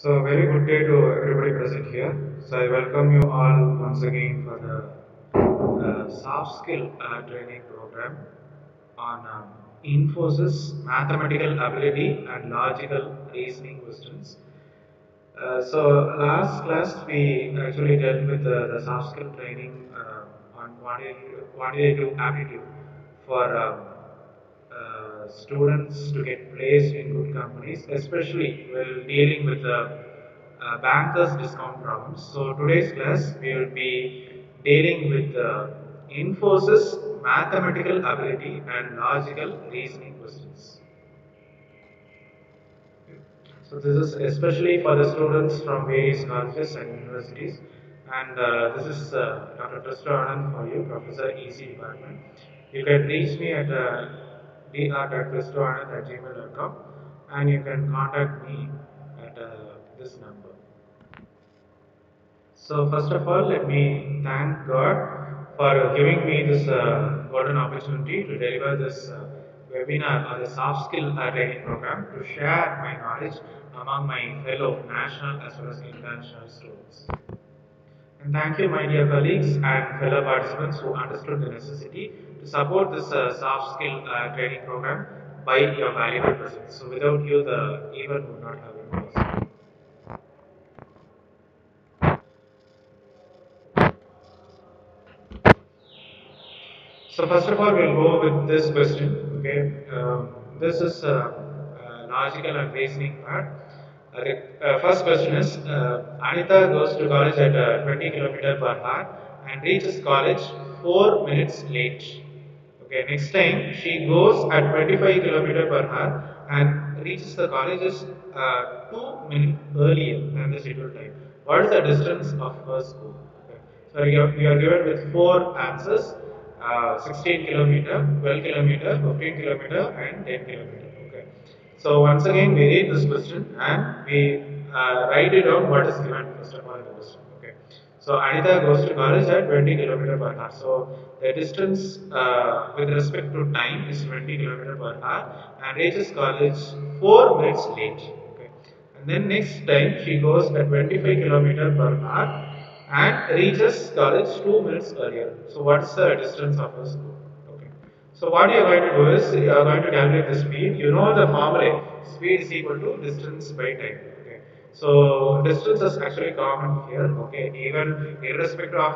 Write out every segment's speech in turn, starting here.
So very good day to everybody present here. So I welcome you all once again for the soft skill training program on Infosys mathematical ability and logical reasoning questions. So last class we actually dealt with the soft skill training on quantitative aptitude for students to get placed in good companies, especially while dealing with the bankers discount problems. So today's class we will be dealing with the Infosys mathematical ability and logical reasoning questions. So this is especially for the students from various colleges and universities. And this is Dr. Trista Anand for you, Professor EC Department. You can reach me at dr.tristoanand@gmail.com and you can contact me at this number. So first of all, let me thank God for giving me this golden opportunity to deliver this webinar or the soft skill training program to share my knowledge among my fellow national as well as international students. And thank you, my dear colleagues and fellow participants who understood the necessity to support this soft skill training program by your valuable presence. So without you, the event would not have been possible. So first of all, we'll go with this question. Okay, this is logical and reasoning part. The first question is: Anita goes to college at 20 km per hour and reaches college 4 minutes late. Okay, next time she goes at 25 km per hour and reaches the college is 2 minutes earlier than the scheduled time. What is the distance of her school? Okay. So we are given with four answers: 16 kilometer, 12 kilometer, 15 kilometer, and 10 kilometer. Okay. So once again, we read this question and we write it down what is given first of all in the question. Okay. So Anita goes to college at 20 km per hour. So the distance with respect to time is 20 km per hour and reaches college 4 minutes late. Okay. And then next time she goes at 25 km per hour and reaches college 2 minutes earlier. So what's the distance of her school? Okay. So what you are going to do is you are going to calculate the speed. You know the formula. Speed is equal to distance by time. Okay. So distance is actually common here. Okay. Even irrespective of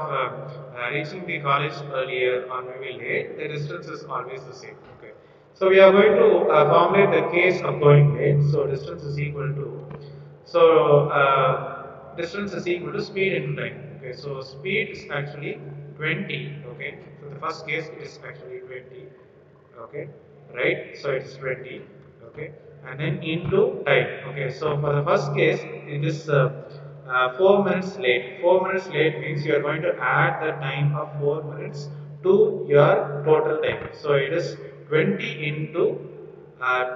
reaching the college earlier or maybe late, the distance is always the same. Okay. So we are going to formulate the case of going late. So distance is equal to distance is equal to speed into time. Okay, so speed is actually 20. Okay, so the first case it is actually 20. Okay, right? So it is 20. Okay, and then into time. Okay, so for the first case it is 4 minutes late. 4 minutes late means you are going to add the time of 4 minutes to your total time. So it is 20 into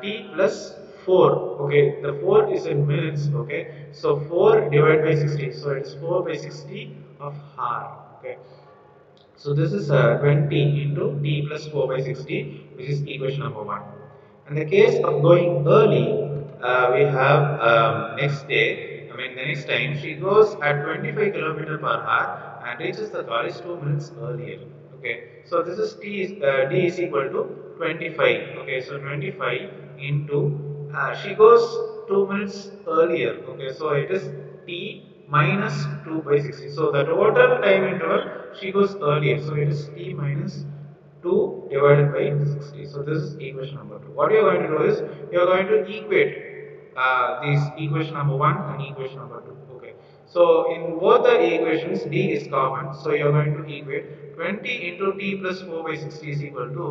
t plus 4. Okay, the 4 is in minutes. Okay, so 4 divided by 60. So it's 4 by 60 of hour. Okay, so this is 20 into t plus 4 by 60, which is equation number 1. In the case of going early, we have next day, the next time, she goes at 25 km per hour and reaches the college 2 minutes earlier. Okay, so this is d is equal to 25. Okay, so 25 into, she goes 2 minutes earlier. Okay, so it is t minus 2 by 60. So the total time interval she goes earlier. So it is t minus 2 divided by 60. So this is equation number 2. What you are going to do is you are going to equate these equation number 1 and equation number 2. Okay. So in both the equations d is common. So you are going to equate 20 into t plus 4 by 60 is equal to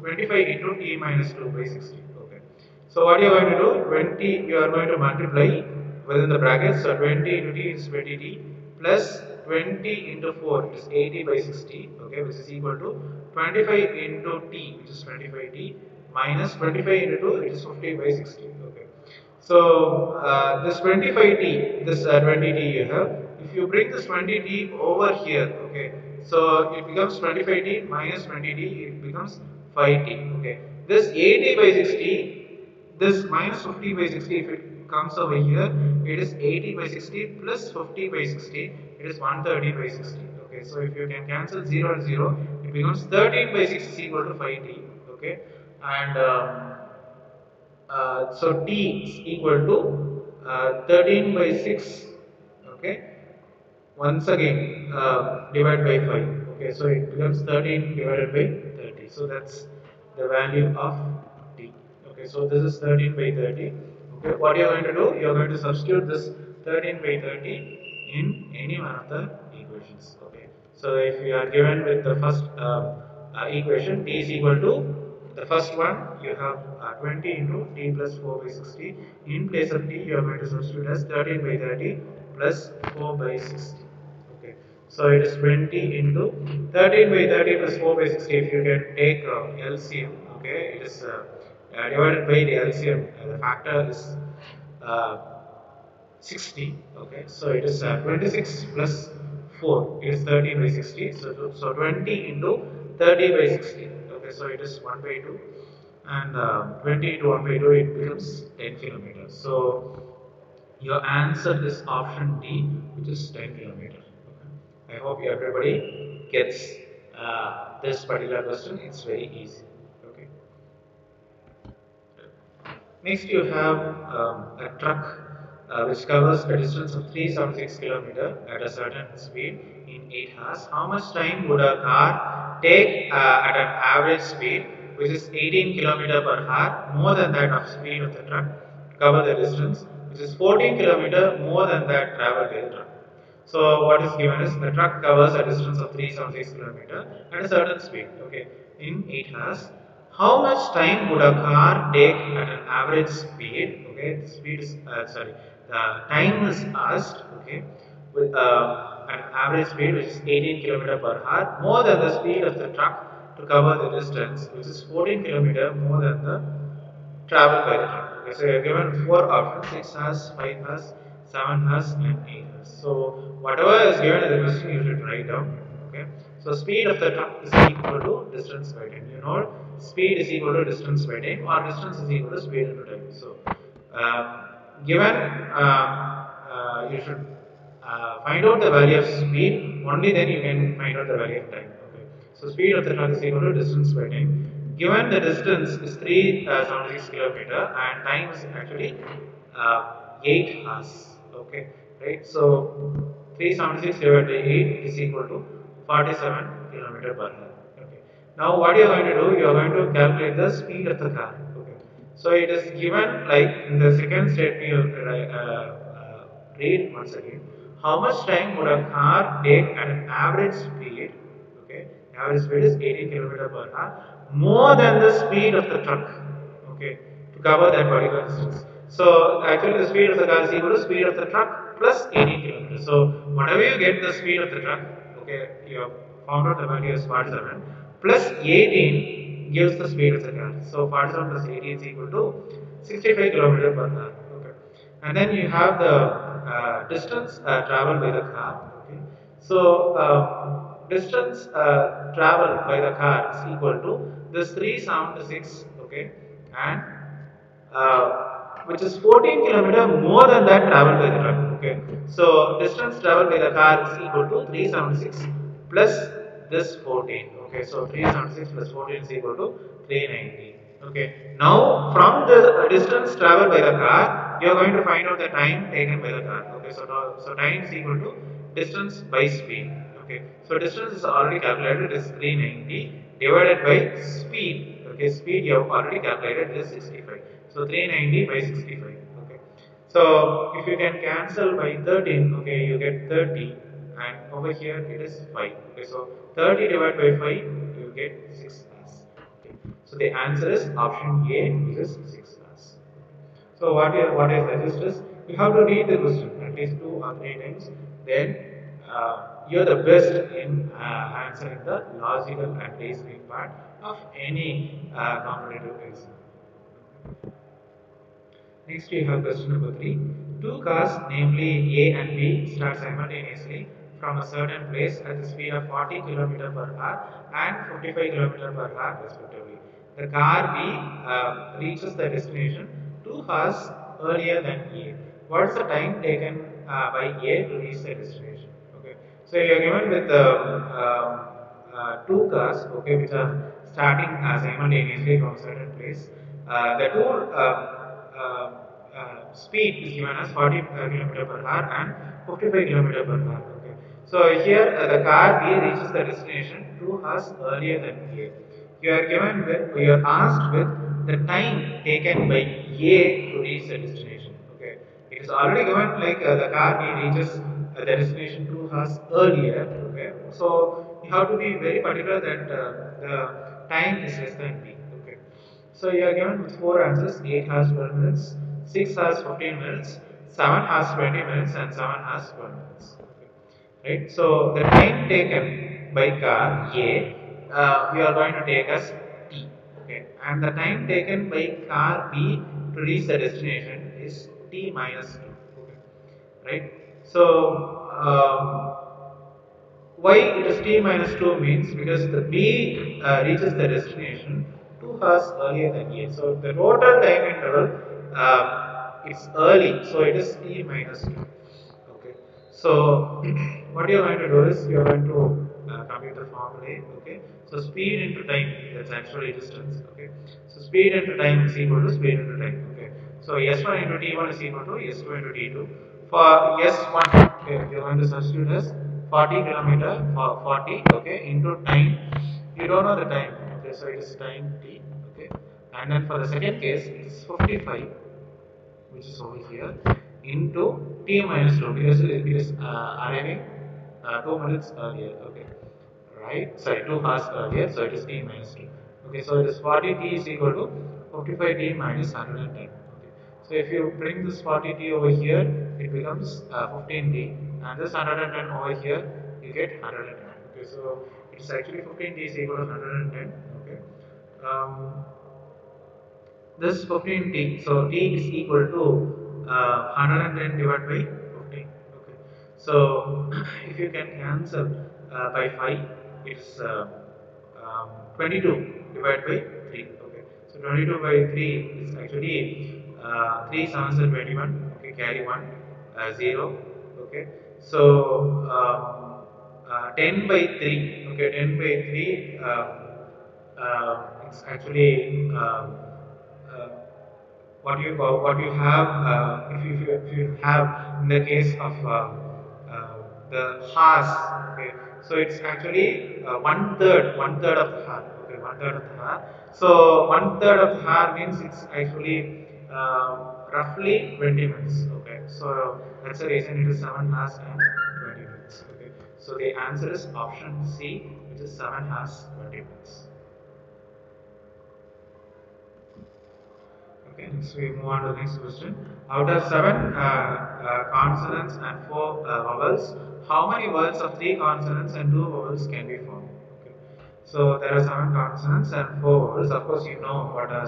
25 into t minus 2 by 60. Okay. So what you are going to do? 20 you are going to multiply within the brackets. So 20 into t is 20t plus 20 into 4 is 80 by 60. Okay, which is equal to 25 into t, which is 25t, minus 25 into 2, it is 50 by 60. Okay. So this 25t, this 20t you have, if you bring this 20t over here, okay, so it becomes 25t minus 20t, it becomes 5t. Okay. This 80 by 60, this minus 50 by 60, if it comes over here, it is 80 by 60 plus 50 by 60, it is 130 by 60. Okay, so if you can cancel 0 and 0, it becomes 13 by 6 is equal to 5t. Okay, and so t is equal to 13 by 6. Okay, once again divide by 5. Okay, so it becomes 13 divided by 30. So that's the value of t. Okay, so this is 13 by 30. Okay, what you're going to do, you're going to substitute this 13 by 30 in any one of the equations. Okay, so if you are given with the first equation, t is equal to the first one, you have 20 into t plus 4 by 60. In place of t, you are going to substitute as 13 by 30 plus 4 by 60. Okay, so it is 20 into 13 by 30 plus 4 by 60. If you can take LCM, okay, it is divided by the LCM. The factor is uh, 60. Okay, so it is 26 plus 4, it is 30 by 60. So 20 into 30 by 60. Okay, so it is 1 by 2, and 20 into 1 by 2, it becomes 10 kilometers. So your answer is option D, which is 10 kilometers. Okay. I hope everybody gets this particular question. It's very easy. Okay. Next, you have a truck which covers a distance of 376 km at a certain speed in 8 hours. How much time would a car take at an average speed, which is 18 km per hour, more than that of speed of the truck, to cover the distance, which is 14 km more than that traveled by the truck? So what is given is the truck covers a distance of 376 km at a certain speed, okay, in 8 hours. How much time would a car take at an average speed? Okay, the speed is the time is asked. Okay, with an average speed which is 18 km per hour, more than the speed of the truck to cover the distance, which is 14 km more than the travel by the truck. Okay, so you're given 4 options: 6 hours, 5 hours, 7 hours, and 8 hours. So whatever is given in the question, you should write down. Okay. So speed of the truck is equal to distance by time. You know, speed is equal to distance by time, or distance is equal to speed into time. So given you should find out the value of speed. Only then you can find out the value of time. Okay. So speed of the truck is equal to distance by time. Given the distance is 376 kilometer and time is actually 8 hours. Okay, right? So 376 divided by 8 is equal to 47 kilometer per hour. Okay. Now what you are going to do? You are going to calculate the speed of the car. Okay. So it is given like in the second statement. You read once again. How much time would a car take at an average speed? Okay, average speed is 18 km per hour, more than the speed of the truck. Okay, to cover that particular distance. So actually, the speed of the car is equal to speed of the truck plus 18 kilometers. So whatever you get the speed of the truck, okay, you have found out the value is 47 plus 18 gives the speed of the car. So 47 plus 18 is equal to 65 km per hour. Okay, and then you have the distance traveled by the car. Okay, so distance traveled by the car is equal to this 376. Okay, and which is 14 kilometer more than that traveled by the truck. Okay, so distance traveled by the car is equal to 376 plus this 14. Okay, so 376 plus 14 is equal to 390. Okay, now from the distance traveled by the car, you are going to find out the time taken by the car. Okay, so time is equal to distance by speed. Okay, so distance is already calculated, it is 390 divided by speed. Okay, speed you have already calculated, it is 65. So 390 by 65. Okay, so if you can cancel by 13, okay, you get 30, and over here it is 5. Okay, so 30 divided by 5, you get 6 hours. Okay, so the answer is option A, which is 6 hours. So what I suggest is you have to read the question at least 2 or 3 times. Then you're the best in answering the logical and reasoning part of any competitive exam. Next, we have question number 3. Two cars, namely A and B, start simultaneously from a certain place at the speed of 40 km per hour and 55 km per hour respectively. The car B reaches the destination 2 hours earlier than A. What is the time taken by A to reach the destination? Okay, so you are given with two cars, okay, which are starting simultaneously from a certain place. The two speed is given as 40 km per hour and 55 km per hour. Okay, so here the car B reaches the destination 2 hours earlier than A. You are asked with the time taken by A to reach the destination. Okay, it is already given like the car B reaches the destination 2 hours earlier. Okay, so you have to be very particular that the time is less than B. Okay, so you are given with four answers: 8 hours 12 minutes, 6 hours 15 minutes, 7 hours 20 minutes, and 7 hours 12 minutes. Okay. Right. So the time taken by car A, we are going to take as T. Okay, and the time taken by car B to reach the destination is T minus 2. Okay. Right. So why it is T minus 2 means because the B reaches the destination 2 hours earlier than A. So the total time interval it's early, so it is T minus 2. Okay. So what you are going to do is you are going to compute the formula. Okay. So speed into time, that's actually distance. Okay. So speed into time is equal to speed into time. Okay. So S1 into T1 is equal to S2 into T2. For S1, okay, you are going to substitute as 40 kilometer for 40, okay, into time. You don't know the time, okay, so it is time T, okay. And then for the second case, it's 55, which is over here, into T minus 2 because it is arriving 2 minutes earlier, okay, right? Sorry, 2 hours earlier, so it is T minus 2. Okay, so it is 40T is equal to 55T minus 110. Okay, so if you bring this 40T over here, it becomes 15T, and this 110 over here, you get 110. Okay, so it's actually 15T is equal to 110. Okay. This 15T, so T is equal to 110 divided by 15. Okay. So if you can cancel by 5, it's 22 divided by 3. Okay. So 22 by 3 is actually 3 sevens are 21. Okay, carry 1, 0. Okay. So 10 by 3. Okay, 10 by 3. It's actually uh, what you have if you have in the case of the horse, okay, so it's actually one third of the heart, okay, one third of the heart. So one third of the heart means it's actually roughly 20 minutes, okay, so that's the reason it is 7 hours and 20 minutes. Okay, so the answer is option C, which is 7 hours 20 minutes. Okay, next we move on to the next question. Out of seven consonants and four vowels, how many words of three consonants and two vowels can be formed? Okay, so there are seven consonants and four vowels. Of course, you know what are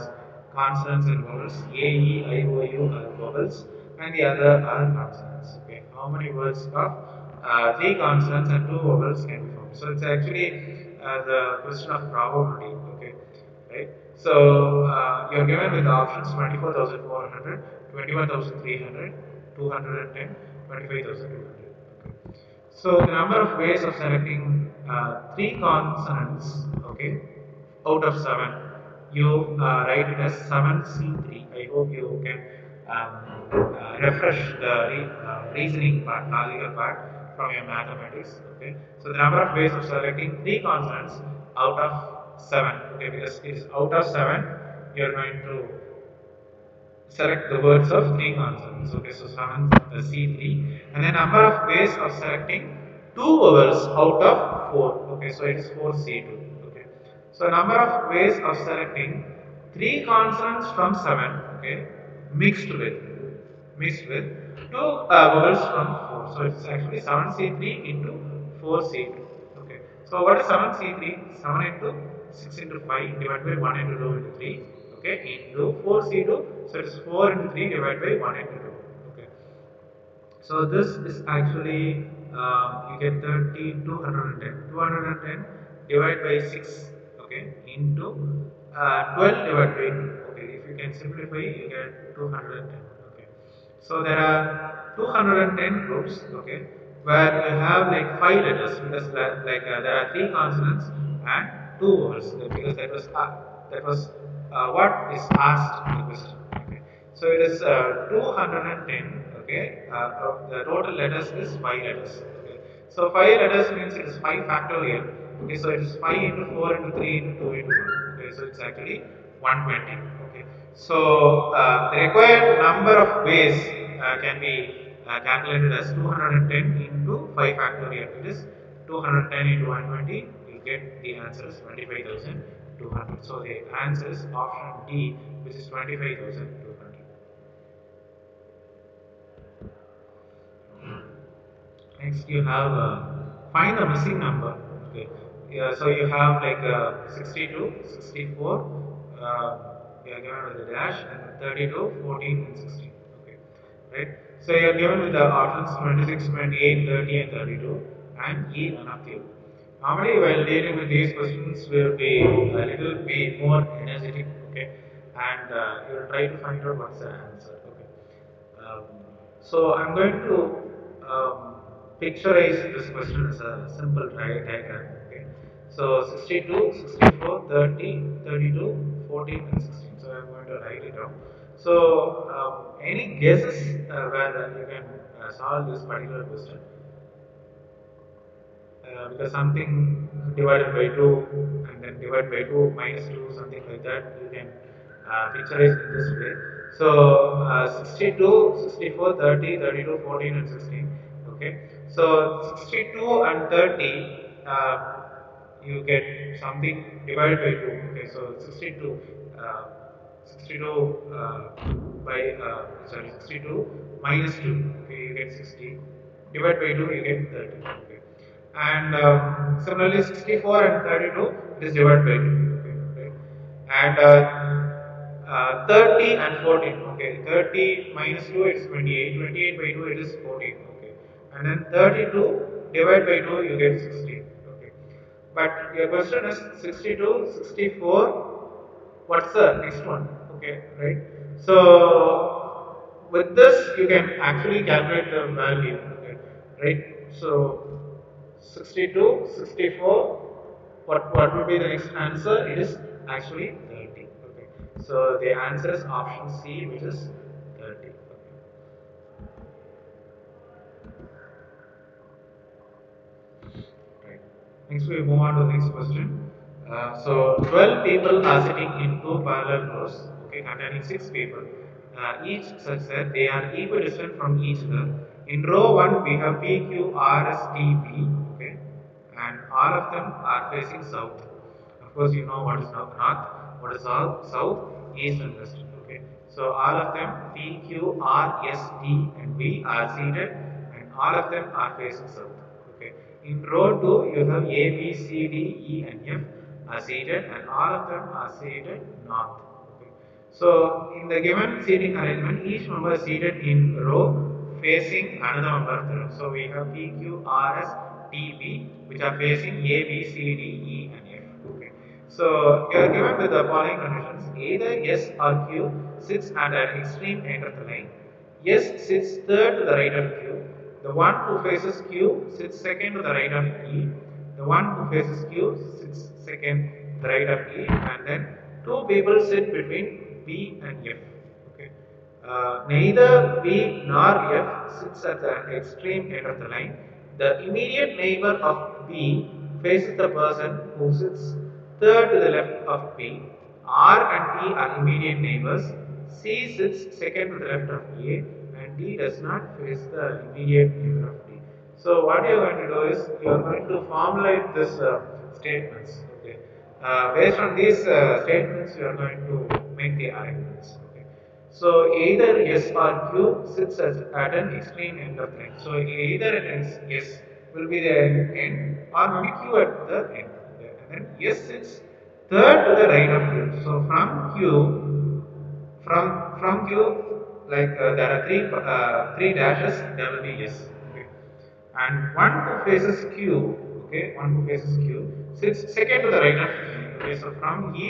consonants and vowels. A, E, I, O, U are vowels, and the other are consonants. Okay, how many words of three consonants and two vowels can be formed? So it's actually the question of probability. Okay, right? So you're given with the options 24,400, 21,300, 210, 25,200. Okay. So the number of ways of selecting three consonants, okay, out of seven, you write it as 7C3. I hope you can refresh the reasoning part, logical part from your mathematics. Okay, so the number of ways of selecting three consonants out of seven. Okay, because it is out of seven, you are going to select the words of three consonants. Okay, so 7 C3, and the number of ways of selecting two vowels out of 4. Okay, so it is 4C2. Okay, so number of ways of selecting three consonants from 7. Okay, mixed with two vowels from 4. So it's actually 7C3 into 4C2. Okay, so what is 7C3? 7 into 6 into 5 divided by 1 into 2 into 3. Okay, into 4C2. So it's 4 into 3 divided by 1 into 2. Okay, so this is actually you get 30, 210. 210 divided by 6. Okay, into 12 divided by 2. Okay, if if you can simplify, you get 210. Okay. So there are 210 groups. Okay, where you have like 5 letters because there are 3 consonants and 2 words because that was what is asked in the question. Okay. So it is 210. Okay. The total letters is 5 letters. Okay. So 5 letters means it is 5 factorial. Okay. So it is 5 into 4 into 3 into 2 into 1. Okay. So it's actually 120. Okay. So the required number of ways can be calculated as 210 into 5 factorial. It is 210 into 120. You get the answer is 25,200. So the answer is option D, which is 25,200. Next, you have find the missing number. Okay. Yeah, so you have like 62, 64. You are given with a dash and 32, 14, and 16. Okay. Right. So you are given with the options 26, 28, 30, and 32, and E none of the above. Normally, while dealing with these questions, we will be a little bit more energetic. Okay, and you will try to find out what's the answer. Okay. Um, so I'm going to picturize this question as a simple diagram. Okay. So 62, 64, 30, 32, 14, and 16. So I'm going to write it down. So any guesses where you can solve this particular question? Because something divided by 2 and then divided by 2 minus 2, something like that, you can picturize in this way. So 62, 64, 30, 32, 14, and 16. Okay. So 62 and 30, you get something divided by 2. Okay. So 62. 62 62 minus 2, okay, you get 60, divide by 2, you get 30. Okay. And similarly 64 and 32, it is divided by 2. Okay, right? And 30 and 14, okay, 30 minus 2, it is 28, 28 by 2, it is 14. Okay, and then 32 divided by 2, you get 16. Okay, but your question is 62, 64. What's the next one? Okay, right? So with this you can actually calculate the value. Okay, right? So 62, 64. What will be the next answer? It is actually 30. Okay, so the answer is option C, which is 30. Okay. Right. Next, we move on to the next question. So, 12 people are sitting in 2 parallel rows, okay, containing 6 people. Each such that they are equidistant from each other. In row 1, we have P, Q, R, S, T, B, okay, and all of them are facing south. Of course, you know what is north, what is south, east, and west. Okay, so all of them P, Q, R, S, T, and B are seated, and all of them are facing south. Okay, in row 2, you have A, B, C, D, E, and F are seated, and all of them are seated north. Okay, so in the given seating arrangement, each member is seated in row facing another member of the row. So we have P, Q, R, S, T, B, which are facing A, B, C, D, E, and F. Okay. So you are given with the following conditions: either S or Q sits at an extreme end of the line. S sits third to the right of Q. The one who faces Q sits second to the right of E. The one who faces Q sits second to the right of E, and then two people sit between B and F. Okay. Neither B nor F sits at the extreme end of the line. The immediate neighbor of B faces the person who sits third to the left of B. R and T are immediate neighbors. C sits second to the left of A, and D does not face the immediate neighbor of D. So what you are going to do is you are going to formulate this statements. Okay. Based on these statements, you are going to make the arrangements. Okay. So either S or Q sits at an extreme end of the line. So either S will be the end or maybe Q at the end. Okay. And then S sits third to the right of Q. So from Q, like there are three dashes, there will be S. Okay. And one who faces Q, okay, one who faces Q sits second to the right of E. Okay, so from E,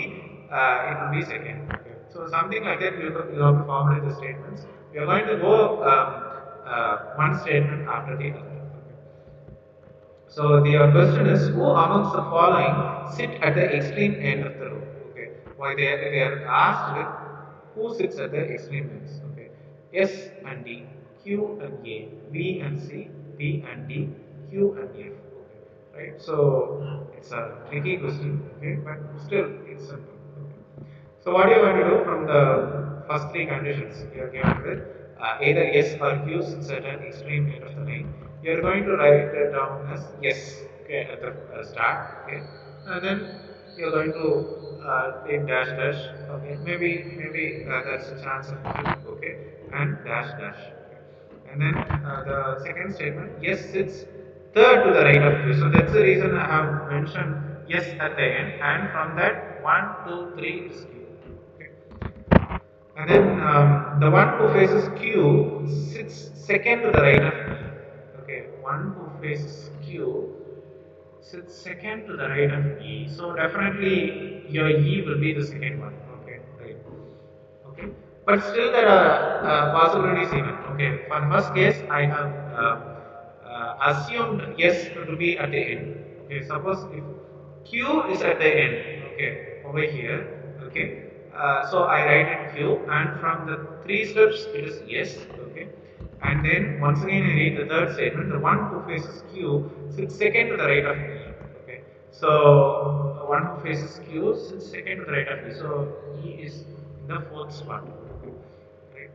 it will be second. Okay. So something like that, you have to formulate the statements. We are going to go one statement after the other. So the question is, who amongst the following sit at the extreme end of the row? Okay, why they are asked with who sits at the extreme ends? Okay, S and D, Q and A, B and C, P and D, Q and F. Okay, right? So it's a tricky question. Okay, but still it's simple. Okay. So what are you going to do from the first three conditions? You are given with either S or Q sits at an extreme end of the line. You are going to write it down as yes, okay, at the start, okay, and then you are going to take dash dash, okay, maybe that's a chance of Q, okay, and dash dash, okay. And then the second statement, yes sits third to the right of Q. So that's the reason I have mentioned yes at the end, and from that 1, 2, 3 is Q. Okay. And then the one who faces Q sits second to the right of E. Okay, one who faces Q sits second to the right of E. So definitely your E will be the second one. Okay, right. Okay, but still there are possibilities even. Okay, for the first case I have assumed yes to be at the end. Okay, suppose if Q is at the end, okay, over here, okay, so I write it Q, and from the three steps it is yes, okay, and then once again I read the third statement, the one who faces Q sits second to the right of E, okay, so the one who faces Q sits second to the right of E, so E is in the fourth spot, okay, right.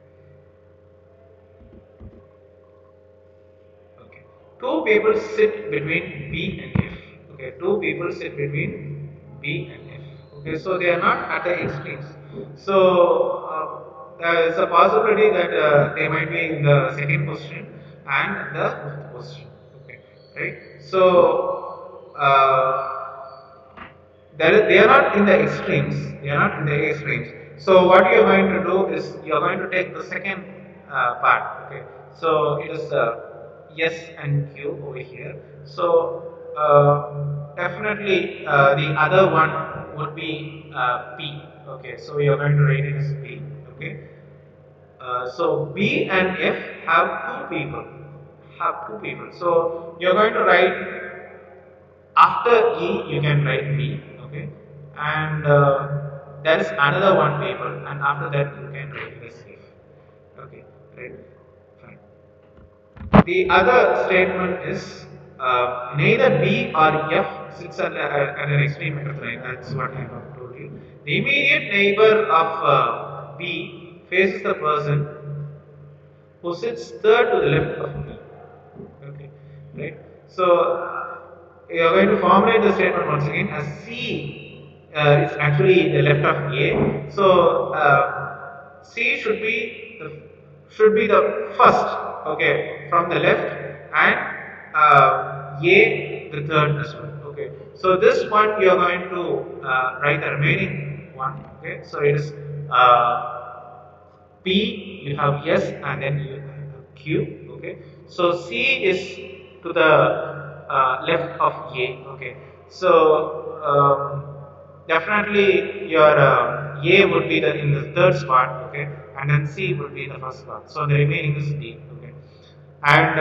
Okay. Two people sit between B and F. Okay, two people sit between B and F. Okay, so they are not at the extremes. So there is a possibility that they might be in the second position and the fifth position. Okay, right. So they are not in the extremes. They are not in the extremes. So what you are going to do is you are going to take the second part. Okay. So it is yes and Q over here. So definitely the other one would be P. Okay. So you are going to write it as P. Okay. So B and F have two people. Have two people. So you are going to write after E, you can write B, okay, and there is another one paper, and after that you can write this if, okay, right, fine. The other statement is neither B or F sits at an extreme end of the line. That's what I have told you. The immediate neighbor of B faces the person who sits third to the left of B. Okay, right? So you are going to formulate the statement once again as C is actually the left of A. So C should be the first, okay, from the left, and A the third as well. Okay, so this one you are going to write the remaining one. Okay, so it is P, you have S, and then you have Q. Okay, so C is to the left of A. Okay, so definitely your A would be in the third spot. Okay, and then C would be the first spot. So the remaining is D. Okay, and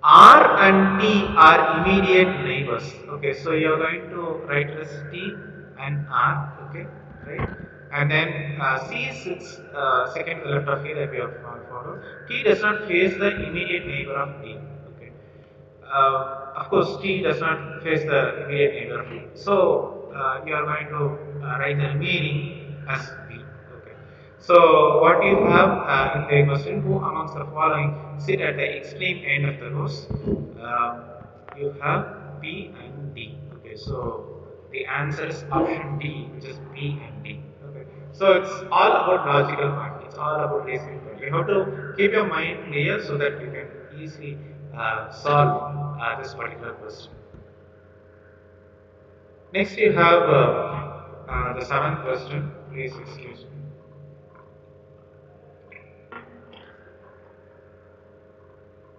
R and T are immediate neighbors. Okay, so you are going to write this T and R. Okay, right, and then C sits second to the left of A that we have followed. T does not face the immediate neighbor of D. Okay, of course T does not face the immediate neighbor of D. So you are going to write the remaining as B. Okay. So what you have in the question, who amongst the following sit at the extreme end of the rows? You have B and D. Okay, so the answer is option D, which is B and D. Okay, so it's all about logical part. It's all about reasoning part. You have to keep your mind clear so that you can easily solve this particular question. Next, you have the seventh question. Please excuse me.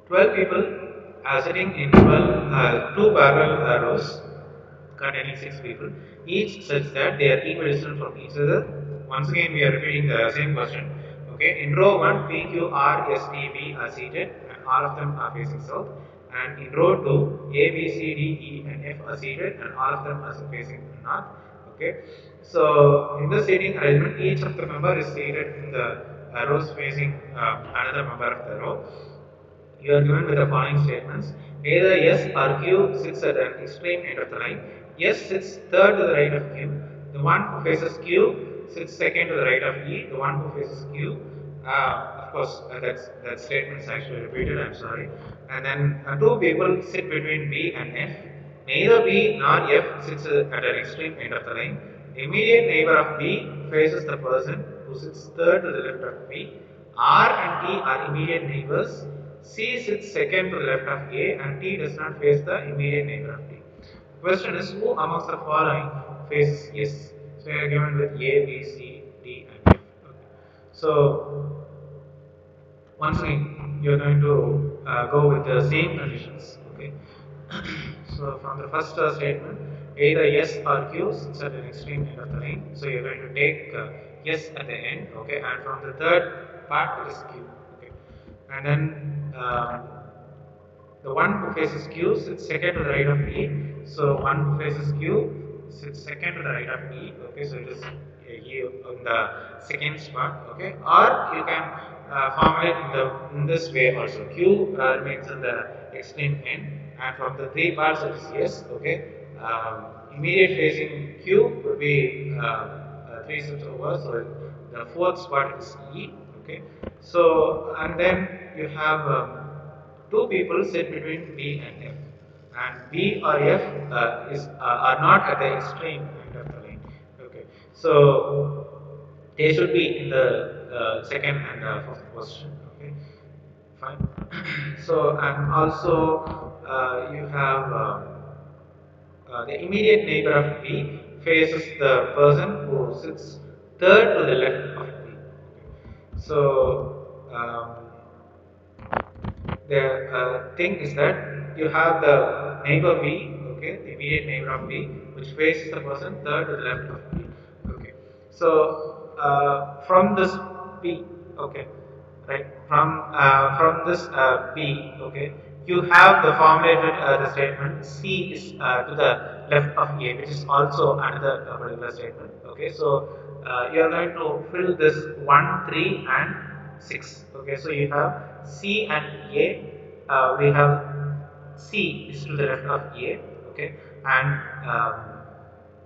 12 people are sitting in 12, two parallel rows containing 6 people, each such that they are equidistant from each other. Once again, we are repeating the same question. Okay, in row 1, P, Q, R, S, T, B are seated and all of them are facing south. And in row 2, A, B, C, D, E and F are seated and all of them are facing north. Okay, so in the seating arrangement, each of the member is seated in the rows facing another member of the row. You are given with the following statements. Either S or Q sits at an extreme end of the line. S sits third to the right of Q. The one who faces Q sits second to the right of E. The one who faces Q, of course, that statement is actually repeated. I'm sorry. And then two people sit between B and F. Neither B nor F sits at an extreme end of the line. The immediate neighbor of B faces the person who sits third to the left of B. R and T are immediate neighbors. C sits second to the left of A and T does not face the immediate neighbor of T. Question is, who amongst the following faces yes? So you are given with A, B, C, D and F. Okay. So once again you are going to go with the same conditions. Okay. So from the first statement, either S or Q sits at an extreme end of the line. So you are going to take S at the end. Okay. And from the third part, it is Q. Okay. And then the one who faces Q sits second to the right of E. So one who faces Q sits second to the right of E. Okay, so it is E on the second spot. Okay, or you can formulate in this way also. Q remains in the extreme end, and from the three parts it is yes. Okay, immediate facing Q would be 3 steps over. So the fourth spot is E. Okay, so and then you have two people sit between B and F, and B or F are not at the extreme end of the line. Okay, so they should be in the second and fourth position. Okay, fine. So and also you have the immediate neighbor of B faces the person who sits third to the left of B. Okay. So the thing is that you have the neighbor B, okay, the immediate neighbor of B, which faces the person third to the left of B. Okay, so from this B, okay, right, from this B, okay, you have the formulated the statement C is to the left of A, which is also another particular statement. Okay, so you are going to fill this 1, 3, and 6. Okay, so you have C and A. We have C is to the left of A. Okay, and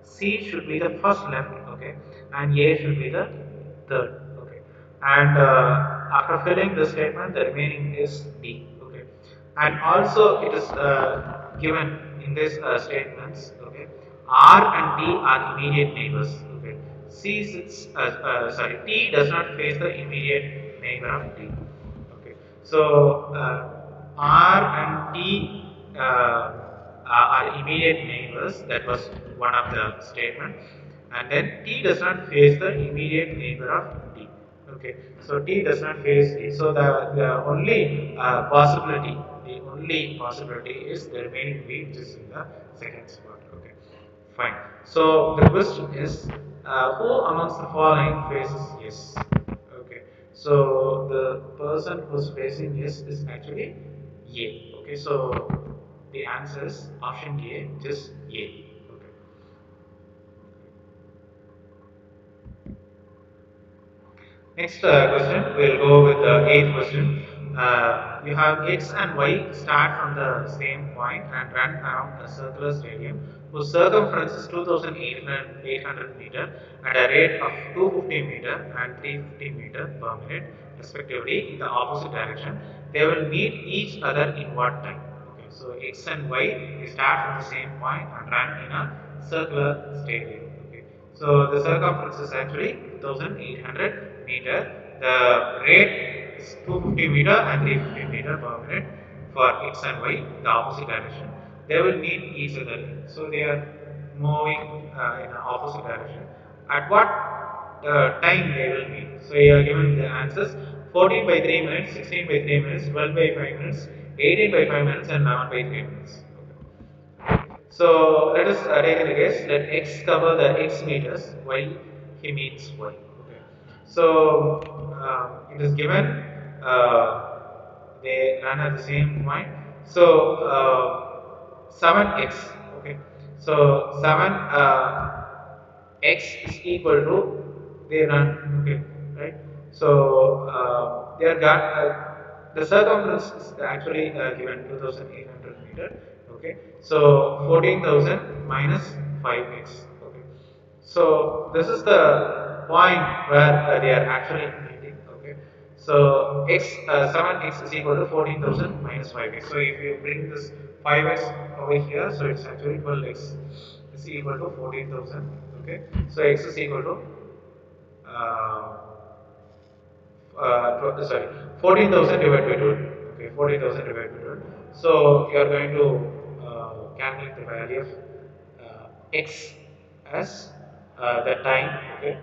C should be the first left. Okay, and A should be the third. Okay, and after filling the statement, the remaining is D. Okay, and also it is given in this statements. Okay, R and T are immediate neighbors. Okay, C sits sorry, T does not face the immediate neighbor of D. Okay, so R and T are immediate neighbors. That was one of the statement, and then T does not face the immediate neighbor of D. Okay, so T does not face D. So the only possibility is the remaining B, which is in the second spot. Okay, fine. So the question is, who amongst the following faces yes? Okay, so the person who's facing yes is actually A. Okay, so the answer is option A, just A. Okay. Next question, we'll go with the eighth question. You have X and Y start from the same point and run around a circular stadium whose circumference is 2800 meter at a rate of 250 meter and 350 meter per minute respectively in the opposite direction. They will meet each other in what time? Okay, so X and Y they start from the same point and run in a circular stadium. Okay, so the circumference is actually 2800 meter. The rate is 250 meter and 350 meter per minute for X and Y, the opposite direction. They will meet each other. So they are moving in the opposite direction. At what time they will meet? So you are given the answers: 14 by 3 minutes, 16 by 3 minutes, 12 by 5 minutes, 18 by 5 minutes, and 11 by 3 minutes. Okay. So let us take a guess. Let x cover the x meters while he meets y. Okay. So it is given they run at the same point. So 7x. Okay. So 7 x is equal to they run. Okay. Right. So they are got the circumference is actually given 2800 meter. Okay. So 14,000 minus 5x. Okay. So this is the point where they are actually meeting. Okay. So x 7x is equal to 14,000 minus 5x. So if you bring this 5x over here, so it's actually 12x is equal to 14,000. Okay. So x is equal to uh, sorry, 14,000 divided by 12. Okay, 14,000 divided by 12. So you are going to calculate the value of x as the time. Okay,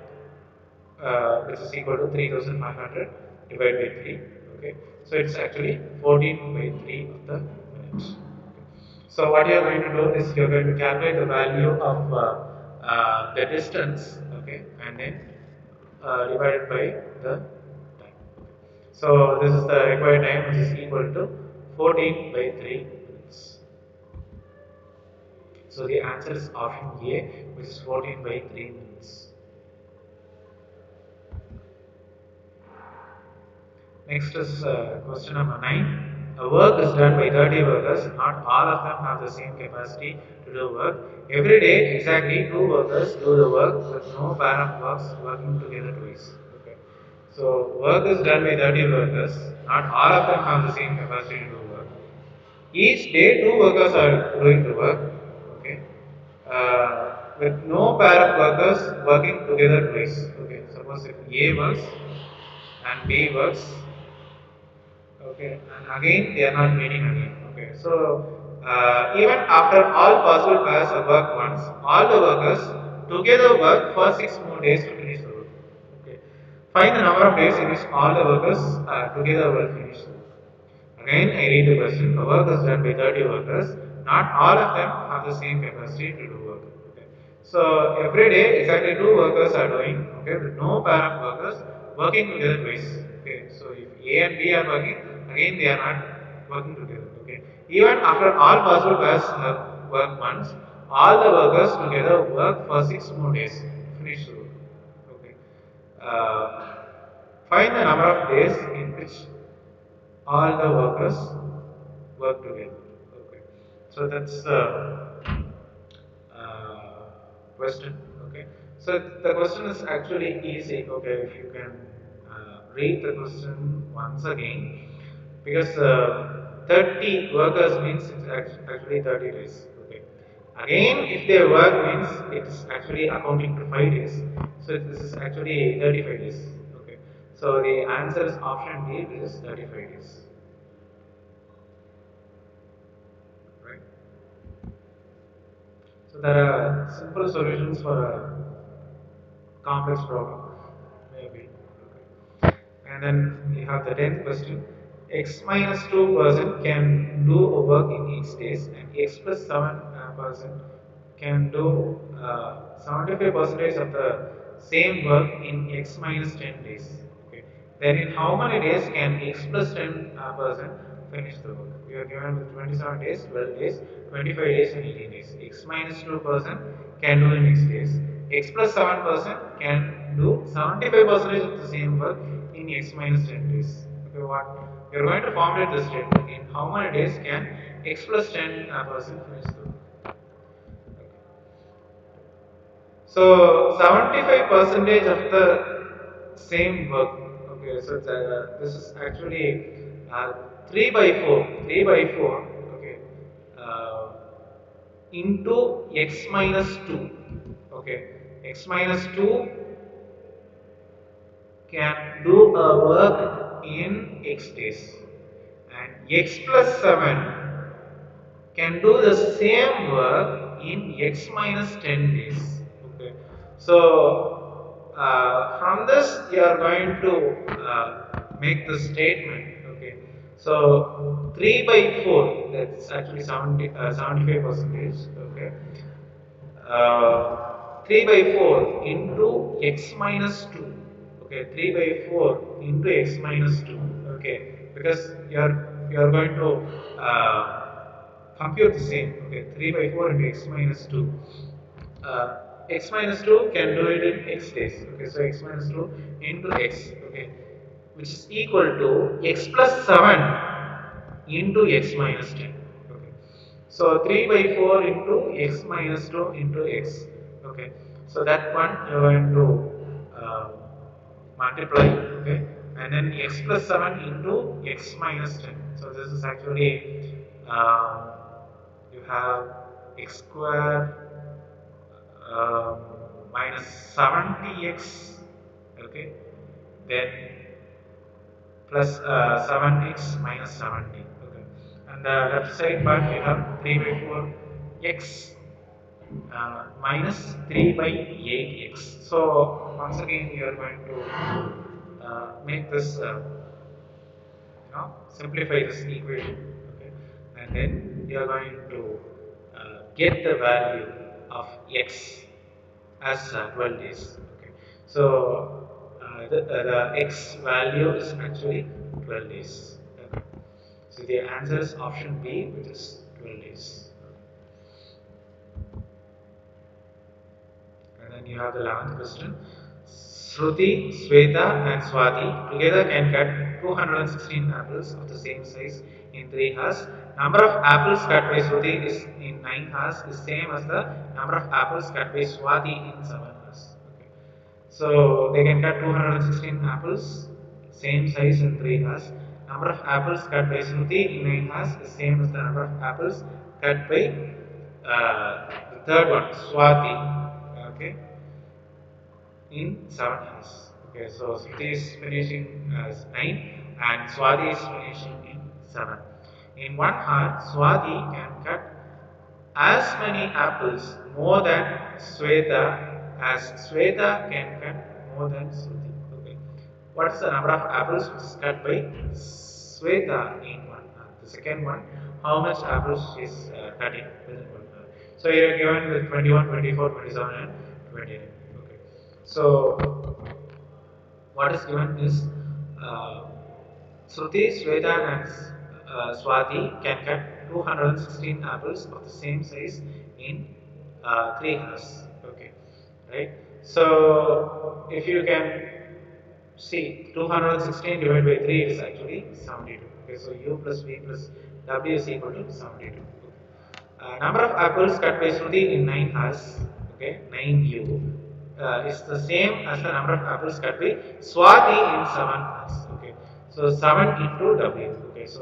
which is equal to 3,500 divided by 3. Okay, so it's actually 14 by 3 of the minutes. So what you are going to do is you are going to calculate the value of the distance, okay, and then divided by the time. So this is the required time, which is equal to 14 by 3 minutes. So the answer is option A, which is 14 by 3 minutes. Next is question number 9. A work is done by 30 workers. Not all of them have the same capacity to do work. Every day, exactly 2 workers do the work with no pair of works working together twice. Okay. So, work is done by 30 workers. Not all of them have the same capacity to do work. Each day, 2 workers are doing the work. Okay. With no pair of workers working together twice. Okay. Suppose if A works and B works, okay, and again they are not meeting again. Okay, so even after all possible pairs of work once, all the workers together work for 6 more days to finish the work. Okay, find the number of days in which all the workers together will finish the work. Again, I read the question. The work is done by 30 workers. Not all of them have the same capacity to do work. Okay. So every day, exactly 2 workers are doing. Okay, with no pair of workers working together twice. Okay. So if A and B are working, again they are not working together. Okay. Even after all possible pairs have worked once, all the workers together work for 6 more days to finish the work. Okay. Find the number of days in which all the workers work together. Okay, so that's the question. Okay, so the question is actually easy. Okay, if you can read the question once again, because 30 workers means it's actually 30 days. Okay, again if they work means it's actually accounting to 5 days. So this is actually 35 days. Okay, so the answer is option D, which is 35 days. Right? So there are simple solutions for a complex problem, maybe. Okay. And then we have the 10th question. X minus 2% can do a work in each days, and x plus 7% can do 75% of the same work in x minus 10 days. Okay. Then in how many days can x plus 10% finish the work? We are given with 27 days, 12 days, 25 days and 18 days. X minus 2% can do in x days. X plus 7% can do 75% of the same work in x minus 10 days. Okay, what? We are going to formulate this statement. In how many days can x plus 10% finish the work? Okay. So 75 percentage of the same work. Okay, so this is actually 3 by 4. 3 by 4. Okay, uh, into x minus 2. Okay, x minus 2 can do a work in x days, and x plus 7 can do the same work in x minus 10 days. Okay, so from this you are going to make the statement. Okay, So 3 by 4, that's actually 75 percentage. Okay. 3 by 4 into x minus 2. Okay, 3 by 4 into x minus 2. Okay, because you're going to compute the same. Okay, 3 by 4 into x minus 2. Uh, X minus 2 can do it in x days. Okay, so x minus 2 into x. Okay, which is equal to x plus 7 into x minus 10. Okay. So 3 by 4 into x minus 2 into x. Okay. So that one you are going to multiply. Okay. And then x plus 7 into x minus 10. So this is actually you have x square um, minus 70x. Okay. Then plus 7x minus 70. Okay. And the left side part you have 3 by 4 x minus 3 by 8x. So once again you are going to make this simplify this equation. Okay. And then you are going to get the value of x as 12 days. Okay. So the x value is actually 12 days. Okay. So the answer is option B, which is 12 days. And then you have the 11th question. Shruti, Sweta and Swati together can cut 216 apples of the same size in 3 hours. Number of apples cut by Shruti is in 9 hours is same as the number of apples cut by Swati in 7 hours. Okay. So they can cut 216 apples, same size in 3 hours. Number of apples cut by Shruti in 9 hours is same as the number of apples cut by the third one, Swati. Okay, in 7 hours. Okay, so Shruti is finishing as 9 and Swati is finishing in 7. In 1 hour, Swati can cut as many apples more than Sweta as Sweta can cut more than Shruti. Okay. What is the number of apples which is cut by Sweta in 1 hour? The second one, how much apples she is cutting within 1 hour? So you are given with 21, 24, 27 and 29. Okay. So what is given is uh, Shruti, Sweta and Swati can cut 216 apples of the same size in 3 hours. Okay, right? So if you can see 216 divided by 3 is actually 72. Okay, so u plus v plus w is equal to 72. Number of apples cut by Shruti in 9 hours, okay, 9u, is the same as the number of apples cut by Swati in 7 hours, okay. So 7 into w, okay, so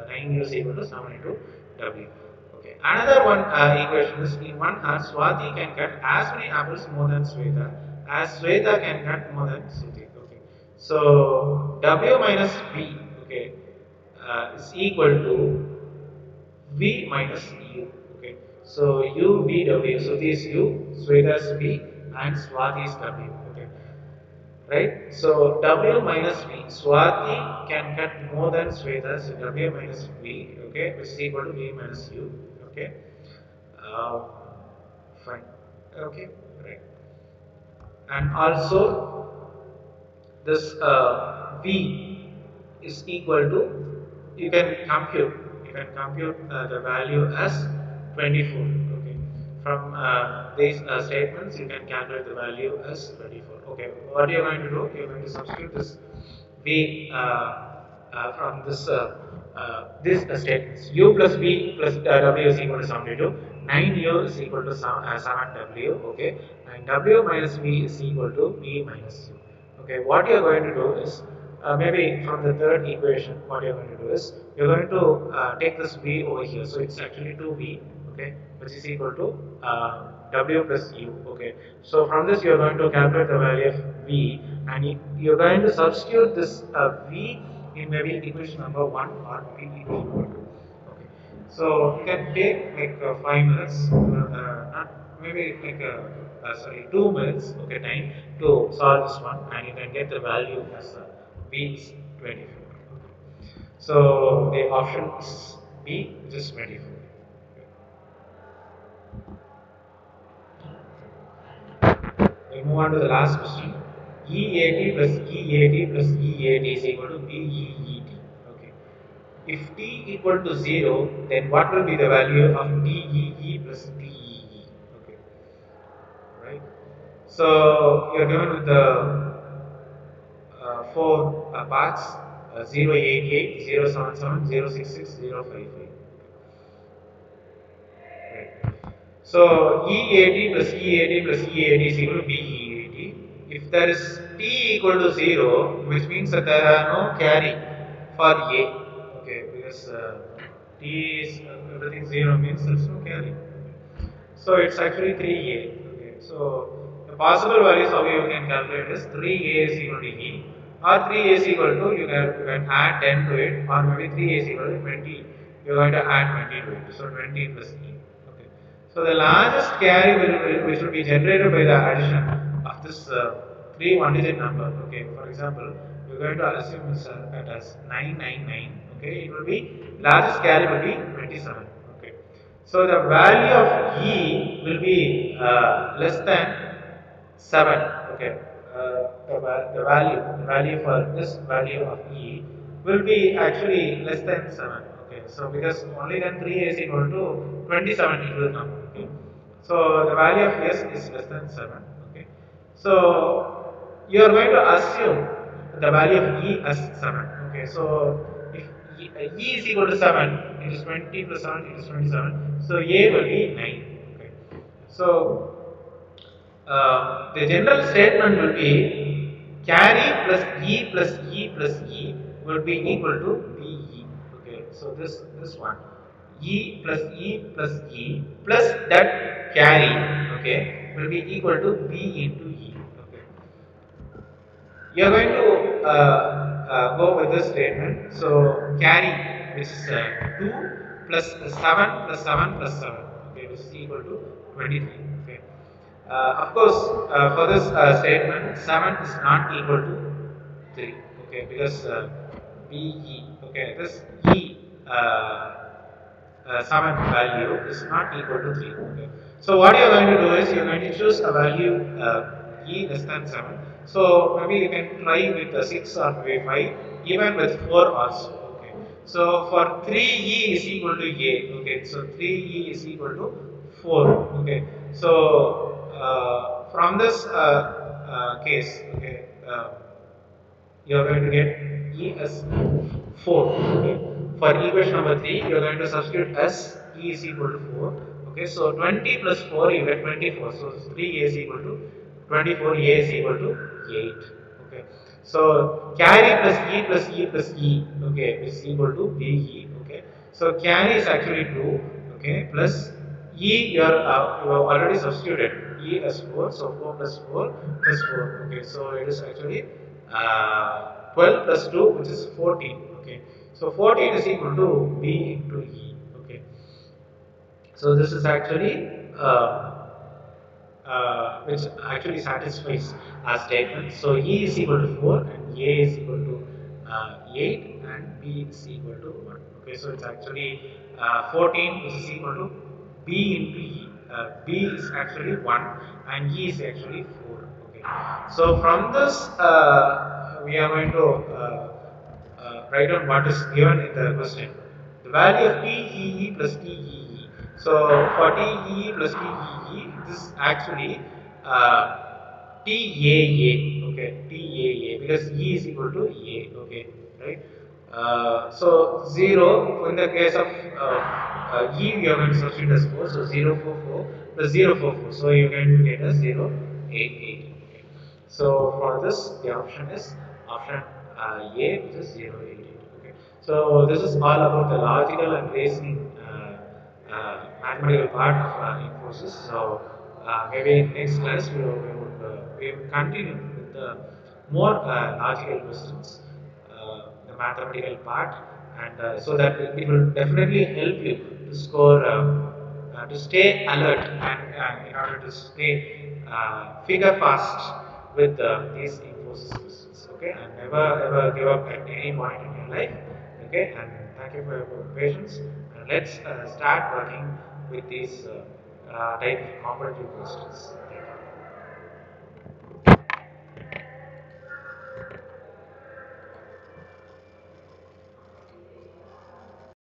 9u is equal to 7 into w. Okay. Another one equation is in 1 hour Swati can cut as many apples more than Sweta as Sweta can cut more than Shruti. Okay. So w minus v, okay, is equal to V minus U. Okay. So U, V, W. So this U, Sweta is V and Swati is W. Okay. Right? So W minus V. Swati can cut more than Sweta. So W minus V. Okay. Which is equal to V minus U. Okay. Fine. Okay. Right. And also this V is equal to, you can compute the value as 24. Okay, from these statements you can calculate the value as 24. Okay, what you're going to do, you're going to substitute this V from this statements. U plus V plus W is equal to 72. 9U is equal to 7W. Okay, and W minus V is equal to V minus U. Okay, what you are going to do is maybe from the third equation, what you are going to do is you are going to take this V over here. So it's actually 2V, okay, which is equal to W plus U. Okay, so from this you are going to calculate the value of V, and you are going to substitute this V in maybe equation number 1 or maybe equation number 2. Okay, so you can take like 5 minutes, not maybe like sorry, 2 minutes, okay, time to solve this one, and you can get the value as V is 24. So the option is B, which is 24. We move on to the last question. EAT plus EAT plus EAT is equal to BEET. Okay. If T equal to 0, then what will be the value of TEE plus TEE? Okay. Right. So you are given with the four parts 088, 077, 066, 055. Right. So EAT plus EAT plus EAT is equal to BEAT. If there is T equal to 0, which means that there are no carry for A. Okay, because T is everything 0 means there is no carry. So it's actually 3A. Okay, so the possible values how you can calculate is 3A is equal to E, or 3A is equal to you can add 10 to it, or maybe 3A is equal to 20. You are going to add 20 to it. So 20 plus E. Okay. So the largest carry which will be generated by the addition of this three one-digit number. Okay. For example, we are going to assume this as 999. Okay. It will be largest carry will be 27. Okay. So the value of E will be less than 7. Okay. The value for this value of E will be actually less than 7. Okay. So because only then 3 is equal to 27 it will come. Okay. So the value of S is less than 7. Okay. So you are going to assume the value of E as 7. Okay. So if E is equal to 7, it is 20 plus 7, it is 27. So A will be 9. Okay. So the general statement will be carry plus E plus E plus E will be equal to BE. Okay, so this one E plus E plus E plus that carry, okay, will be equal to B into E. Okay, you are going to go with this statement. So carry, which is 2 plus 7 plus 7 plus 7, okay, which is equal to 23. Okay. Of course, for this statement, 7 is not equal to 3. Okay, because BE, okay, this E 7 value is not equal to 3. Okay. So what you are going to do is you are going to choose a value E less than 7. So maybe you can try with 6 or maybe 5, even with 4 also. Okay. So for 3E is equal to A. Okay. So 3E is equal to 4. Okay. So from this case, okay, you are going to get E as 4. Okay. For equation number 3, you are going to substitute S E is equal to 4. Okay, so 20 plus 4 you get 24. So 3A is equal to 24, A is equal to 8. Okay, so carry plus E plus E plus E, okay, is equal to BE. Okay, so carry is actually 2. Okay, plus E you have already substituted E as 4, so 4 plus 4 plus 4. Okay, so it is actually 12 plus 2, which is 14. Okay, so 14 is equal to B into E. Okay, so this is actually which actually satisfies our statement. So E is equal to 4 and A is equal to 8 and B is equal to 1. Okay, so it's actually 14 which is equal to B into E. B is actually 1 and E is actually 4. Okay, so from this we are going to write down what is given in the question. The value of TEE plus TEE. So for TEE plus TEE, this is actually TAA. Okay, TAA because E is equal to A. Okay, right. So 0 in the case of E, we are going to substitute as 4. So 044 plus 044. So you are going to get a 088. Okay. So for this, the option is option A, which is 088. Okay. So this is all about the logical and reasoning mathematical part of Infosys. So maybe in next class we will continue with the more logical questions, the mathematical part, and so that it will definitely help you to score. To stay alert and in order to stay figure fast with these Infosys questions. Okay, and never ever give up at any point in your life Okay, and thank you for your patience. And let's start working with these type of competitive questions.